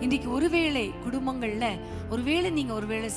இன்னைக்கு ஒருவேளை குடும்பங்கள்ல ஒருவேளை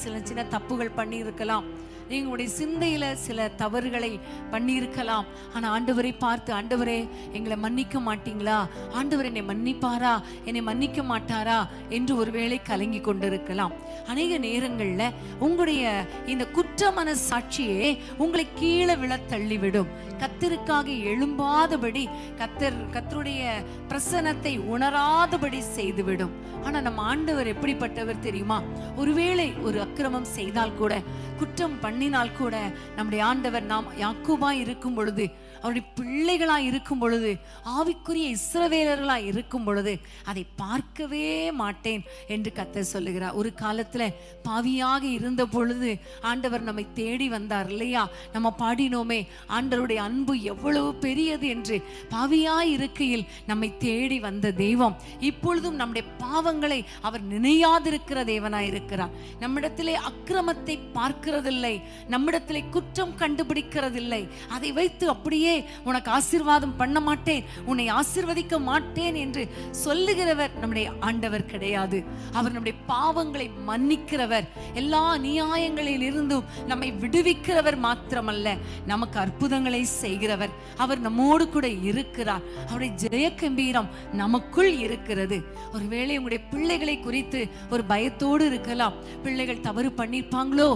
சில சின்ன தப்புகள் பண்ணி இருக்கலாம். நீங்களுடைய சிந்தையில சில தவறுகளை பண்ணியிருக்கலாம். ஆனா ஆண்டவரை பார்த்து, ஆண்டவரே எங்களை மன்னிக்க மாட்டீங்களா, ஆண்டவர் என்னை மன்னிப்பாரா, என்னை மன்னிக்க மாட்டாரா என்று ஒருவேளை கலங்கி கொண்டிருக்கலாம். அநேக நேரங்கள்ல உங்களுடைய இந்த குற்ற மனசாட்சியே உங்களை கீழே விழ தள்ளிவிடும். கர்த்தருக்காக எழும்பாதபடி, கர்த்தருடைய பிரசன்னத்தை உணராதபடி செய்துவிடும். ஆனா நம்ம ஆண்டவர் எப்படிப்பட்டவர் தெரியுமா? ஒருவேளை ஒரு அக்கிரமம் செய்தால் கூட, குற்றம் பண்ணினால் கூட, நம்முடைய ஆண்டவர் நாம் யாக்கோபா இருக்கும் பொழுது, அவருடைய பிள்ளைகளா இருக்கும் பொழுது, ஆவிக்குரிய இஸ்ரவேலர்களா இருக்கும் பொழுது அதை பார்க்கவே மாட்டேன் என்று கர்த்தர் சொல்லுகிறார். ஒரு காலத்துல பாவியாக இருந்த பொழுது ஆண்டவர் நம்மை தேடி வந்தார் இல்லையா? நம்ம பாடினோமே, ஆண்டவருடைய அன்பு எவ்வளவு பெரியது என்று. பாவியாய் இருக்கையில் நம்மை தேடி வந்த தெய்வம் இப்பொழுதும் நம்முடைய பாவங்களை அவர் நினையாதிருக்கிற தேவனாய் இருக்கிறார். நம்மிடத்திலே அக்கிரமத்தை பார்க்கிறதில்லை, நம்மிடத்திலே குற்றம் கண்டுபிடிக்கிறதில்லை. அதை வைத்து அப்படியே உனக்கு ஆசீர்வாதம் பண்ண மாட்டேன், உன்னை ஆசீர்வதிக்க மாட்டேன் என்று சொல்லுகிறவர் நம்முடைய ஆண்டவர் கிடையாது. அவர் நம்முடைய பாவங்களை மன்னிக்கிறவர், எல்லா நியாயங்களில் இருந்தும் நம்மை விடுவிக்கிறவர் மாத்திரமல்ல, நமக்கு அற்புதங்களை செய்கிறவர். அவர் நம்மோடு கூட இருக்கிறார். அவருடைய ஜெய கம்பீரம் நமக்குள் இருக்கிறது. ஒருவேளை உங்களுடைய பிள்ளைகளை குறித்து ஒரு பயத்தோடு இருக்கலாம். பிள்ளைகள் தவறு பண்ணியிருப்பாங்களோ,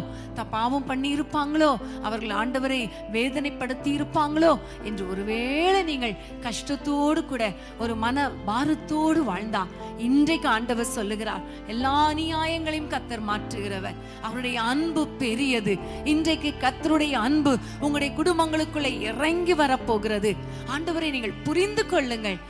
பாவம் பண்ணி இருப்பாங்களோ, அவர்கள் ஆண்டவரை வேதனைப்படுத்தி இருப்பாங்களோ என்று ஒருவேளை நீங்கள் கஷ்டத்தோடு கூட ஒரு மன பாரத்தோடு வாழ்ந்தா, இன்றைக்கு ஆண்டவர் சொல்லுகிறார், எல்லா அநியாயங்களையும் கர்த்தர் மாற்றுகிறவர். அவருடைய அன்பு பெரியது. இன்றைக்கு கர்த்தருடைய அன்பு உங்களுடைய குடும்பங்களுக்குள்ளே இறங்கி வரப்போகிறது. ஆண்டவரை நீங்கள் புரிந்து கொள்ளுங்கள்.